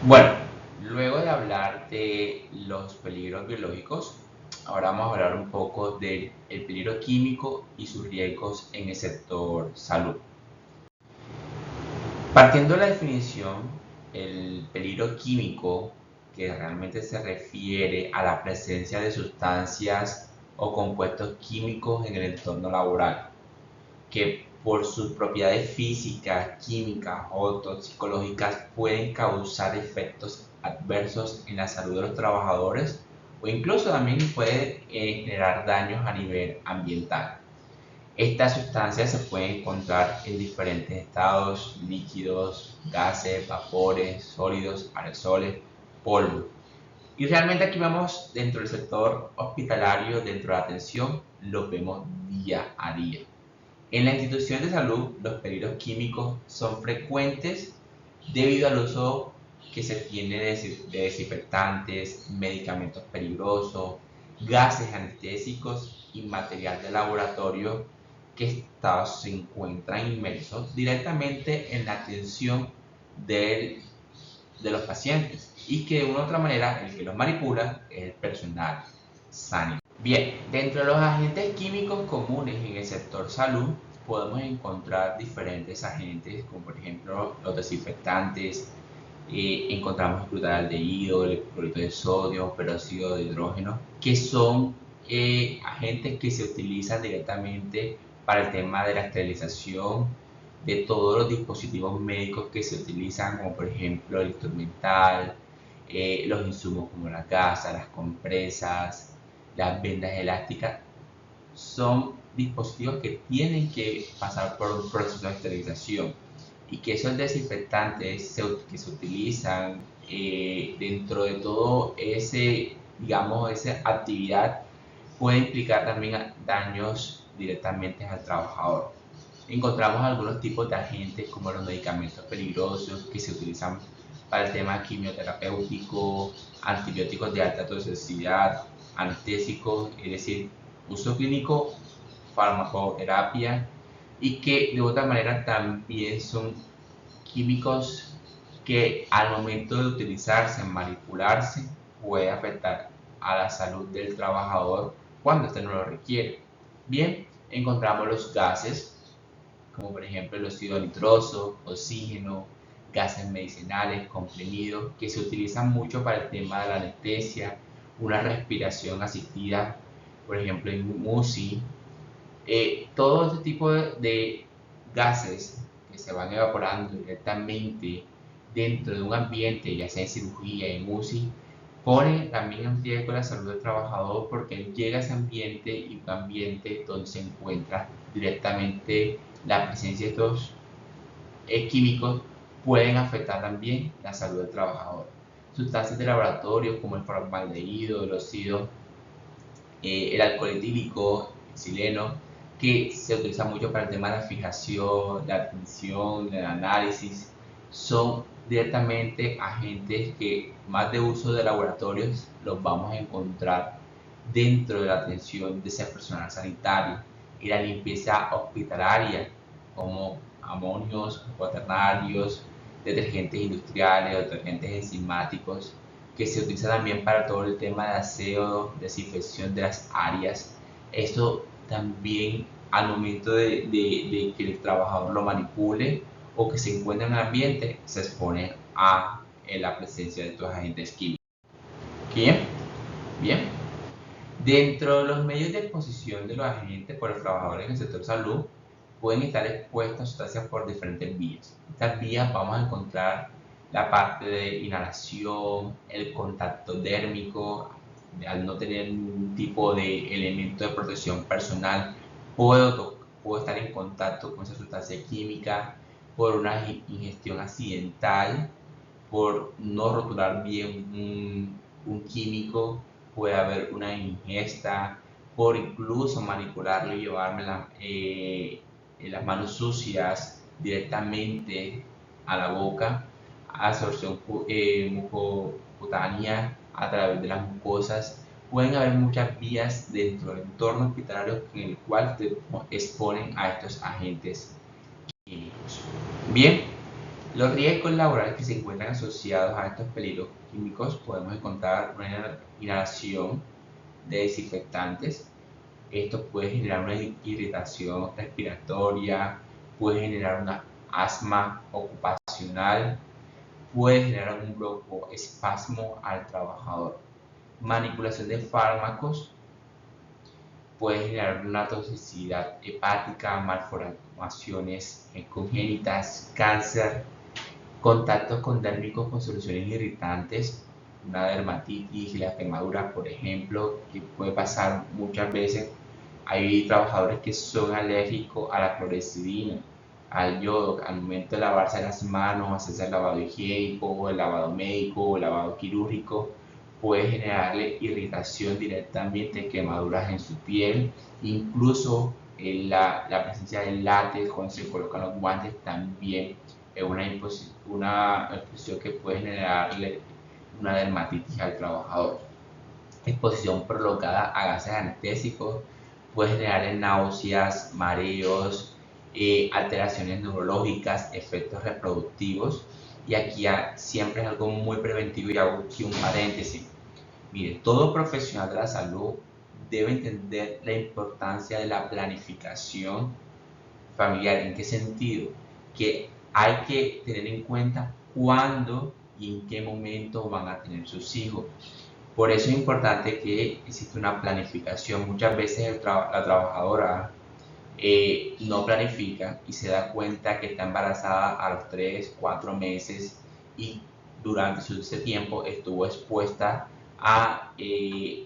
Bueno, luego de hablar de los peligros biológicos, ahora vamos a hablar un poco del peligro químico y sus riesgos en el sector salud. Partiendo de la definición, el peligro químico, que realmente se refiere a la presencia de sustancias o compuestos químicos en el entorno laboral, que por sus propiedades físicas, químicas o toxicológicas pueden causar efectos adversos en la salud de los trabajadores o incluso también puede generar daños a nivel ambiental. Estas sustancias se pueden encontrar en diferentes estados: líquidos, gases, vapores, sólidos, aerosoles, polvo. Y realmente aquí vemos dentro del sector hospitalario, dentro de la atención, los vemos día a día. En la institución de salud, los peligros químicos son frecuentes debido al uso que se tiene de desinfectantes, medicamentos peligrosos, gases anestésicos y material de laboratorio que se encuentran inmersos directamente en la atención de los pacientes y que de una u otra manera el que los manipula es el personal sanitario. Bien, dentro de los agentes químicos comunes en el sector salud podemos encontrar diferentes agentes, como por ejemplo los desinfectantes. Encontramos el glutaldehído, el cloruro de sodio, peróxido de hidrógeno, que son agentes que se utilizan directamente para el tema de la esterilización de todos los dispositivos médicos que se utilizan, como por ejemplo el instrumental, los insumos como las gasas, las compresas, las vendas elásticas. Son dispositivos que tienen que pasar por un proceso de esterilización y que esos desinfectantes que se utilizan dentro de todo ese, digamos, esa actividad puede implicar también daños directamente al trabajador. Encontramos algunos tipos de agentes como los medicamentos peligrosos que se utilizan para el tema quimioterapéutico, antibióticos de alta toxicidad, anestésicos, es decir, uso clínico, farmacoterapia, y que de otra manera también son químicos que al momento de utilizarse, manipularse, puede afectar a la salud del trabajador cuando éste no lo requiere. Bien, encontramos los gases, como por ejemplo el óxido nitroso, oxígeno, gases medicinales, comprimidos, que se utilizan mucho para el tema de la anestesia, una respiración asistida, por ejemplo en UCI. Todo este tipo de gases que se van evaporando directamente dentro de un ambiente, ya sea en cirugía, en UCI, pone también en riesgo la salud del trabajador porque llega a ese ambiente y un ambiente donde se encuentra directamente la presencia de estos químicos pueden afectar también la salud del trabajador. Sustancias de laboratorio como el formaldehído, el óxido, el alcohol etílico, el xileno, que se utiliza mucho para el tema de la fijación, la admisión, el análisis, son directamente agentes que más de uso de laboratorios los vamos a encontrar dentro de la atención de ese personal sanitario y la limpieza hospitalaria, como amonios cuaternarios, detergentes industriales, detergentes enzimáticos, que se utiliza también para todo el tema de aseo, desinfección de las áreas. Esto también al momento de que el trabajador lo manipule o que se encuentre en el ambiente, se expone a la presencia de estos agentes químicos. Bien, bien. Dentro de los medios de exposición de los agentes por los trabajadores en el sector salud, pueden estar expuestas a sustancias por diferentes vías. Estas vías vamos a encontrar la parte de inhalación, el contacto dérmico, al no tener ningún tipo de elemento de protección personal, puedo estar en contacto con esa sustancia química por una ingestión accidental, por no rotular bien un químico, puede haber una ingesta, por incluso manipularlo y llevarme las manos sucias directamente a la boca, absorción mucocutánea a través de las mucosas. Pueden haber muchas vías dentro del entorno hospitalario en el cual te exponen a estos agentes químicos. Bien, Los riesgos laborales que se encuentran asociados a estos peligros químicos podemos encontrar una inhalación de desinfectantes. Esto puede generar una irritación respiratoria, puede generar una asma ocupacional, puede generar un broncoespasmo al trabajador. Manipulación de fármacos puede generar una toxicidad hepática, malformaciones congénitas, cáncer, contactos condérmicos con soluciones irritantes, una dermatitis, la quemadura, por ejemplo, que puede pasar muchas veces. Hay trabajadores que son alérgicos a la clorexidina, al yodo, al momento de lavarse las manos, hacerse el lavado higiénico, el lavado médico, el lavado quirúrgico, puede generarle irritación directamente, quemaduras en su piel, incluso la presencia del látex cuando se colocan los guantes también es una exposición que puede generarle una dermatitis al trabajador. Exposición prolongada a gases anestésicos puede generar náuseas, mareos, alteraciones neurológicas, efectos reproductivos. Y aquí siempre es algo muy preventivo y hago aquí un paréntesis. Mire, todo profesional de la salud debe entender la importancia de la planificación familiar. ¿En qué sentido? Que hay que tener en cuenta cuándo y en qué momento van a tener sus hijos. Por eso es importante que exista una planificación. Muchas veces la trabajadora no planifica y se da cuenta que está embarazada a los 3, 4 meses y durante ese tiempo estuvo expuesta a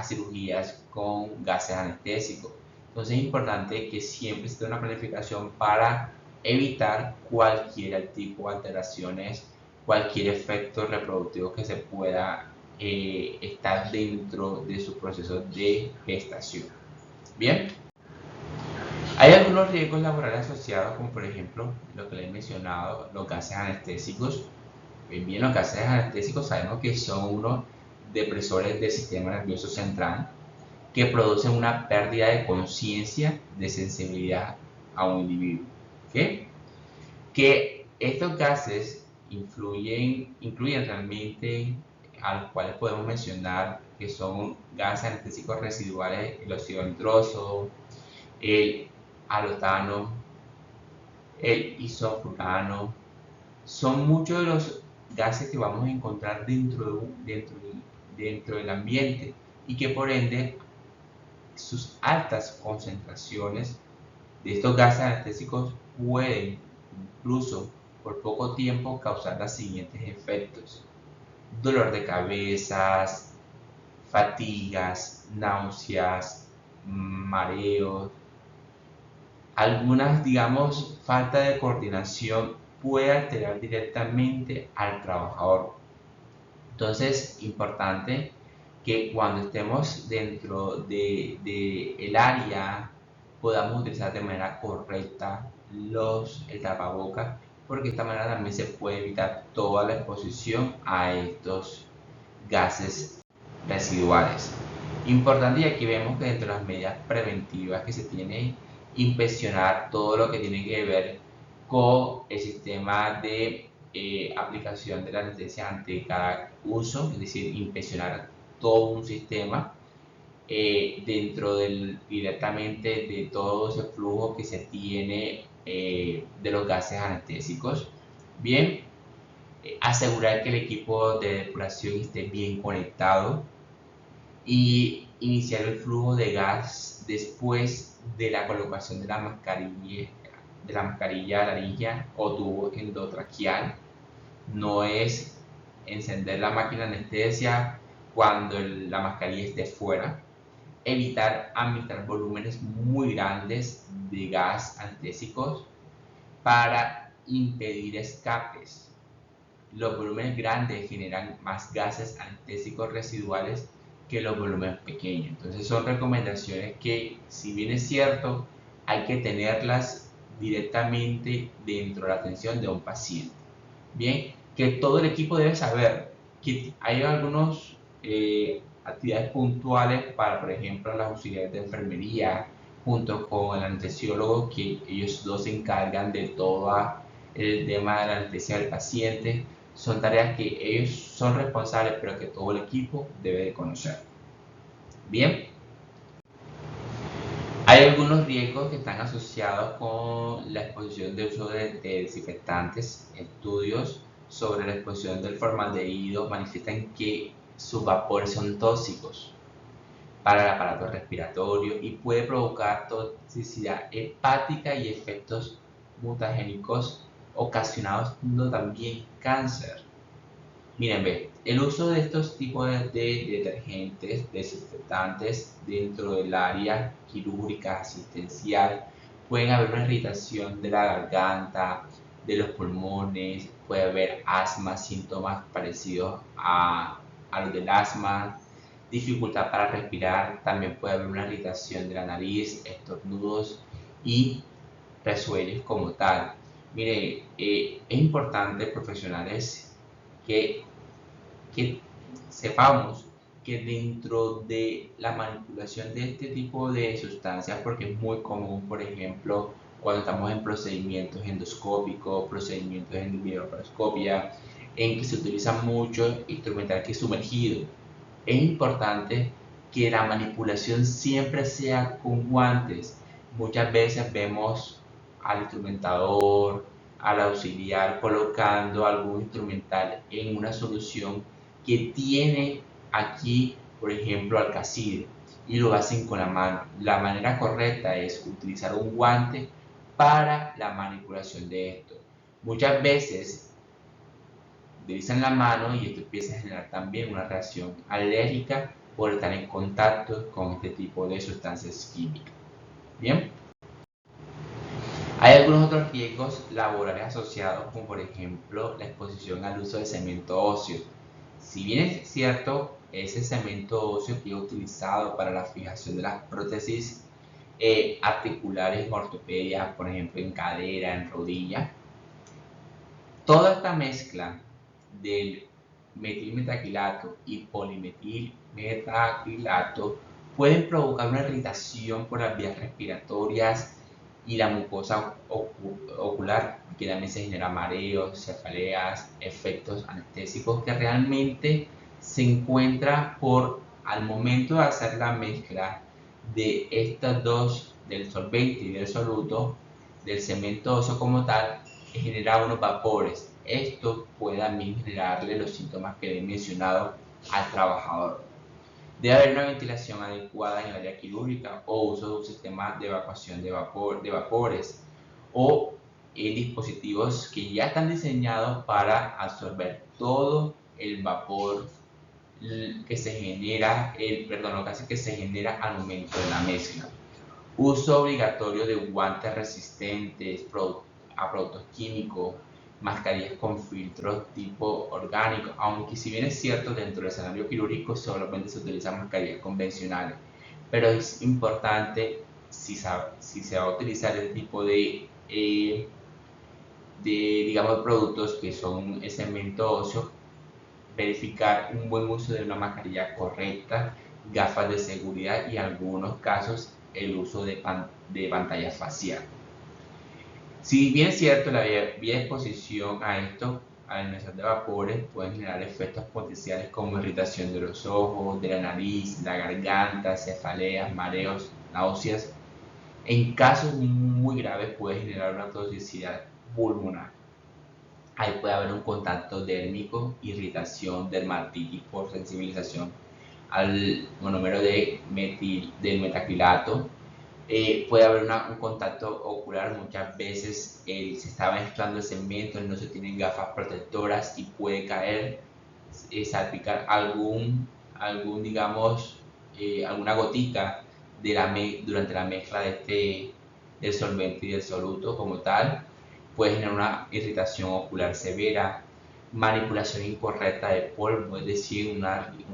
cirugías con gases anestésicos. Entonces es importante que siempre esté una planificación para evitar cualquier tipo de alteraciones, cualquier efecto reproductivo que se pueda estar dentro de su proceso de gestación. Bien. Hay algunos riesgos laborales asociados, como por ejemplo lo que les he mencionado, los gases anestésicos. Bien, los gases anestésicos sabemos que son unos depresores del sistema nervioso central que producen una pérdida de conciencia, de sensibilidad a un individuo. ¿Okay? Que estos gases incluyen realmente a los cuales podemos mencionar que son gases anestésicos residuales, el óxido nitroso, el alotano, el isoflurano. Son muchos de los gases que vamos a encontrar dentro del ambiente y que por ende sus altas concentraciones de estos gases anestésicos pueden incluso por poco tiempo causar los siguientes efectos: dolor de cabezas, fatigas, náuseas, mareos. Algunas, digamos, falta de coordinación puede alterar directamente al trabajador. Entonces, importante que cuando estemos dentro del área podamos utilizar de manera correcta el tapabocas, porque de esta manera también se puede evitar toda la exposición a estos gases residuales. Importante, y aquí vemos que dentro de las medidas preventivas que se tiene, inspeccionar todo lo que tiene que ver con el sistema de aplicación de la anestesia ante cada uso, es decir, inspeccionar todo un sistema directamente de todo ese flujo que se tiene de los gases anestésicos. Bien, asegurar que el equipo de depuración esté bien conectado y iniciar el flujo de gas después de la colocación de la mascarilla laringea o tubo endotraqueal. No es encender la máquina de anestesia cuando la mascarilla esté fuera. Evitar administrar volúmenes muy grandes de gas anestésicos para impedir escapes. Los volúmenes grandes generan más gases anestésicos residuales que los volúmenes pequeños. Entonces son recomendaciones que, si bien es cierto, hay que tenerlas directamente dentro de la atención de un paciente. Bien, que todo el equipo debe saber que hay algunas actividades puntuales para, por ejemplo, las auxiliares de enfermería, junto con el anestesiólogo, que ellos dos se encargan de toda el tema de la anestesia del paciente. Son tareas que ellos son responsables, pero que todo el equipo debe de conocer. Bien, hay algunos riesgos que están asociados con la exposición de uso de desinfectantes. Estudios sobre la exposición del formaldehído manifiestan que sus vapores son tóxicos para el aparato respiratorio y puede provocar toxicidad hepática y efectos mutagénicos ocasionando también cáncer. Miren, ve, el uso de estos tipos de detergentes, desinfectantes dentro del área quirúrgica asistencial, pueden haber una irritación de la garganta, de los pulmones, puede haber asma, síntomas parecidos a los del asma, dificultad para respirar, también puede haber una irritación de la nariz, estornudos y resuellos como tal. Mire, es importante, profesionales, que sepamos que dentro de la manipulación de este tipo de sustancias, porque es muy común, por ejemplo, cuando estamos en procedimientos endoscópicos, procedimientos en videolaparoscopia, en que se utiliza mucho instrumental que es sumergido, es importante que la manipulación siempre sea con guantes. Muchas veces vemos al instrumentador, al auxiliar colocando algún instrumental en una solución que tiene aquí, por ejemplo, alcacide, y lo hacen con la mano. La manera correcta es utilizar un guante para la manipulación de esto. Muchas veces utilizan la mano y esto empieza a generar también una reacción alérgica por estar en contacto con este tipo de sustancias químicas. Bien. Hay algunos otros riesgos laborales asociados, como por ejemplo la exposición al uso de cemento óseo. Si bien es cierto, ese cemento óseo que es utilizado para la fijación de las prótesis articulares en ortopedia, por ejemplo en cadera, en rodilla, toda esta mezcla del metilmetacrilato y polimetilmetacrilato pueden provocar una irritación por las vías respiratorias y la mucosa ocular, que también se genera mareos, cefaleas, efectos anestésicos que realmente se encuentra por al momento de hacer la mezcla de estas dos, del solvente y del soluto, del cemento óseo como tal, genera unos vapores. Esto puede también generarle los síntomas que he mencionado al trabajador. Debe haber una ventilación adecuada en el área quirúrgica o uso de un sistema de evacuación de vapores o dispositivos que ya están diseñados para absorber todo el vapor que se genera, lo que se genera al momento de la mezcla. Uso obligatorio de guantes resistentes a productos químicos, mascarillas con filtros tipo orgánico, aunque si bien es cierto dentro del escenario quirúrgico solamente se utilizan mascarillas convencionales, pero es importante si se va a utilizar este tipo de digamos productos que son cemento óseo, verificar un buen uso de una mascarilla correcta, gafas de seguridad y en algunos casos el uso de pantalla facial. Si bien es cierto, la vía de exposición a esto, a la inhalación de vapores, pueden generar efectos potenciales como irritación de los ojos, de la nariz, la garganta, cefaleas, mareos, náuseas. En casos muy graves puede generar una toxicidad pulmonar. Ahí puede haber un contacto dérmico, irritación, dermatitis por sensibilización al monómero del metacrilato. Puede haber un contacto ocular, muchas veces se está mezclando el cemento, no se tienen gafas protectoras y puede caer, salpicar digamos, alguna gotita durante la mezcla del solvente y del soluto como tal. Puede generar una irritación ocular severa, manipulación incorrecta de polvo, es decir, un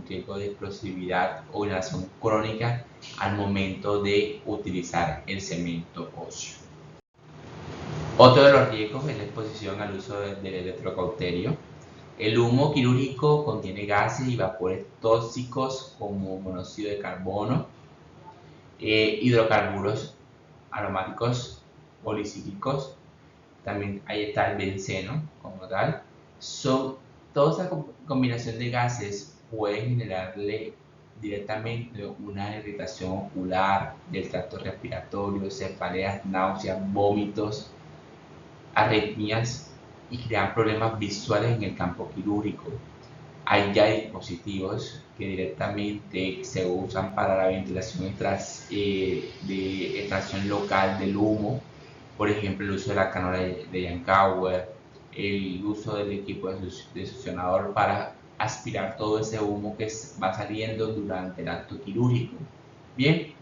riesgo de explosividad o inhalación crónica al momento de utilizar el cemento óseo. Otro de los riesgos es la exposición al uso del electrocauterio. El humo quirúrgico contiene gases y vapores tóxicos como monóxido de carbono, hidrocarburos aromáticos policíclicos, también ahí está el benceno como tal. Toda esa combinación de gases puede generarle directamente una irritación ocular del tracto respiratorio, cefaleas, náuseas, vómitos, arritmias y crear problemas visuales en el campo quirúrgico. Hay ya dispositivos que directamente se usan para la ventilación de extracción local del humo, por ejemplo el uso de la canola de Yankauer, el uso del equipo de succionador para aspirar todo ese humo que va saliendo durante el acto quirúrgico. Bien,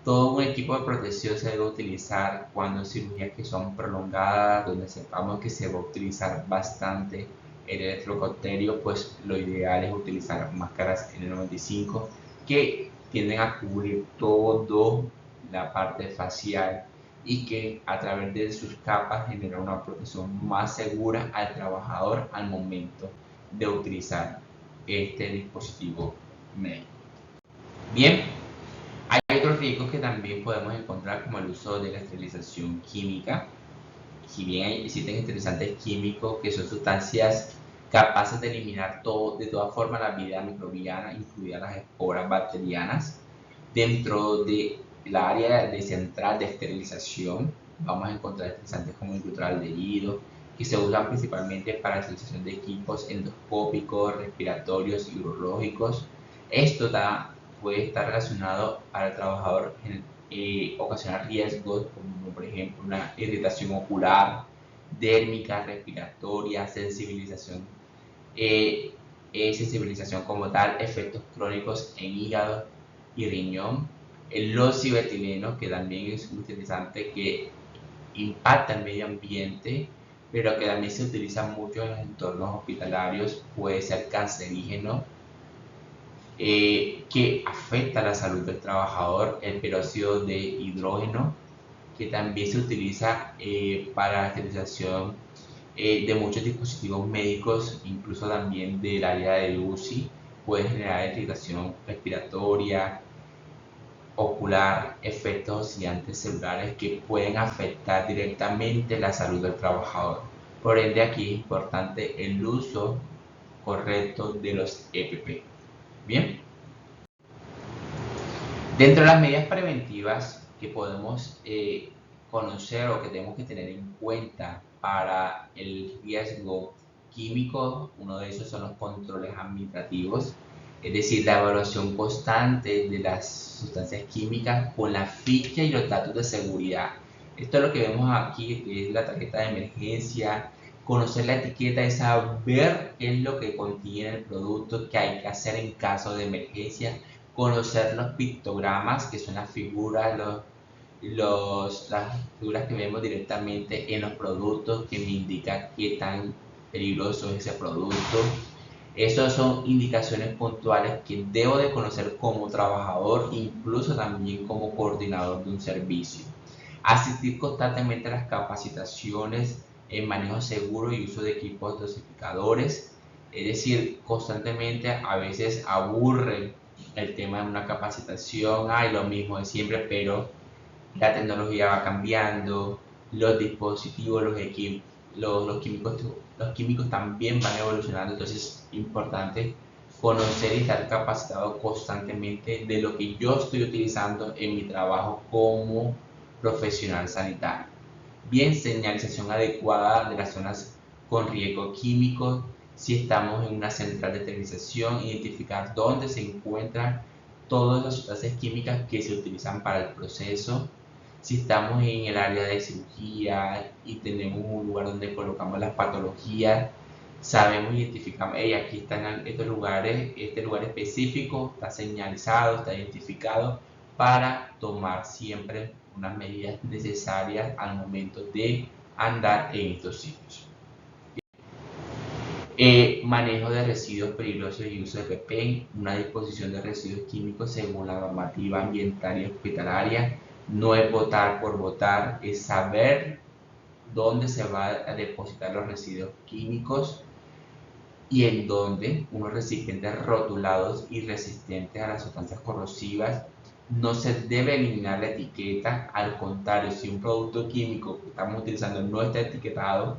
todo un equipo de protección se debe utilizar cuando cirugías que son prolongadas, donde sepamos que se va a utilizar bastante el electrocauterio, pues lo ideal es utilizar máscaras N95 que tienden a cubrir toda la parte facial y que a través de sus capas genera una protección más segura al trabajador al momento de utilizar este dispositivo médico. Bien, hay otros riesgos que también podemos encontrar, como el uso de la esterilización química. Si bien existen esterilizantes químicos que son sustancias capaces de eliminar de todas formas la vida microbiana, incluidas las esporas bacterianas, dentro de la área de central de esterilización vamos a encontrar esterilizantes como el glutaldehído, que se usan principalmente para la esterilización de equipos endoscópicos, respiratorios y urológicos. Esto puede estar relacionado al trabajador ocasionar riesgos como por ejemplo una irritación ocular, dérmica, respiratoria, sensibilización como tal, efectos crónicos en hígado y riñón, el oxibetileno, que también es un utilizante que impacta el medio ambiente, pero que también se utiliza mucho en los entornos hospitalarios, puede ser cancerígeno, que afecta la salud del trabajador, el peróxido de hidrógeno, que también se utiliza para la esterilización de muchos dispositivos médicos, incluso también del área de UCI, puede generar irritación respiratoria, ocular, efectos oxidantes celulares que pueden afectar directamente la salud del trabajador. Por ende, aquí es importante el uso correcto de los EPP. Bien, dentro de las medidas preventivas que podemos conocer o que tenemos que tener en cuenta para el riesgo químico, uno de esos son los controles administrativos, es decir, la evaluación constante de las sustancias químicas con la ficha y los datos de seguridad. Esto es lo que vemos aquí, que es la tarjeta de emergencia, conocer la etiqueta y saber qué es lo que contiene el producto, qué hay que hacer en caso de emergencia, conocer los pictogramas, que son las figuras, las figuras que vemos directamente en los productos que me indican qué tan peligroso es ese producto. Esas son indicaciones puntuales que debo de conocer como trabajador, incluso también como coordinador de un servicio. Asistir constantemente a las capacitaciones en manejo seguro y uso de equipos dosificadores, es decir, constantemente a veces aburre el tema de una capacitación, hay lo mismo de siempre, pero la tecnología va cambiando, los dispositivos, los equipos, los químicos también van evolucionando, entonces es importante conocer y estar capacitado constantemente de lo que yo estoy utilizando en mi trabajo como profesional sanitario. Bien, señalización adecuada de las zonas con riesgo químico. Si estamos en una central de esterilización, identificar dónde se encuentran todas las sustancias químicas que se utilizan para el proceso. Si estamos en el área de cirugía y tenemos un lugar donde colocamos las patologías, sabemos, identificamos, aquí están estos lugares, este lugar específico está señalizado, está identificado para tomar siempre unas medidas necesarias al momento de andar en estos sitios. Manejo de residuos peligrosos y uso de PP, una disposición de residuos químicos según la normativa ambiental y hospitalaria. No es votar por votar, es saber dónde se va a depositar los residuos químicos y en dónde unos recipientes rotulados y resistentes a las sustancias corrosivas no se debe eliminar la etiqueta. Al contrario, si un producto químico que estamos utilizando no está etiquetado,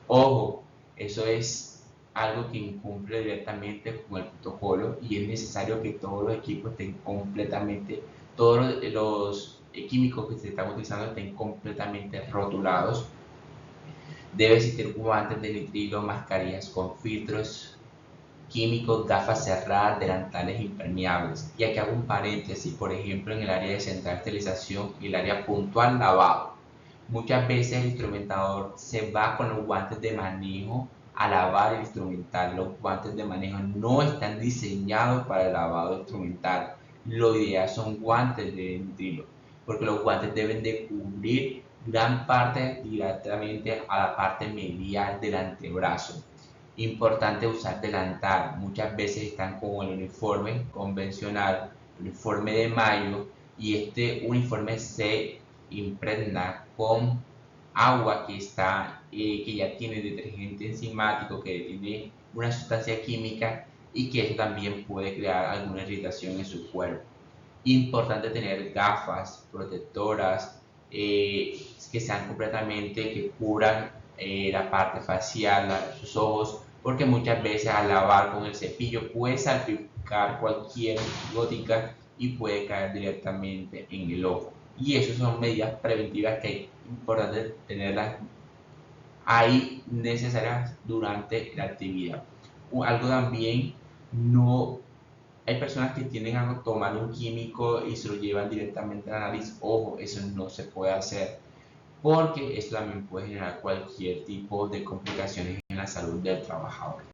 ojo, eso es algo que incumple directamente con el protocolo y es necesario que todos los equipos estén completamente, todos los químicos que se están utilizando estén completamente rotulados. Debe existir guantes de nitrilo, mascarillas con filtros químicos, gafas cerradas, delantales impermeables. Y aquí hago un paréntesis, por ejemplo, en el área de central esterilización y el área puntual lavado. Muchas veces el instrumentador se va con los guantes de manejo a lavar el instrumental. Los guantes de manejo no están diseñados para el lavado instrumental. Lo ideal son guantes de nitrilo, porque los guantes deben de cubrir gran parte directamente a la parte medial del antebrazo. Importante usar delantal. Muchas veces están con el uniforme convencional, uniforme de mayo, y este uniforme se impregna con agua que ya tiene detergente enzimático, que tiene una sustancia química y que eso también puede crear alguna irritación en su cuerpo. Importante tener gafas protectoras que sean completamente, que cubran la parte facial, sus ojos, porque muchas veces al lavar con el cepillo puede salpicar cualquier gótica y puede caer directamente en el ojo. Y eso son medidas preventivas que es importante tenerlas ahí necesarias durante la actividad. Algo también, no hay personas que tienden a tomar un químico y se lo llevan directamente a la nariz. Ojo, eso no se puede hacer porque esto también puede generar cualquier tipo de complicaciones en la salud del trabajador.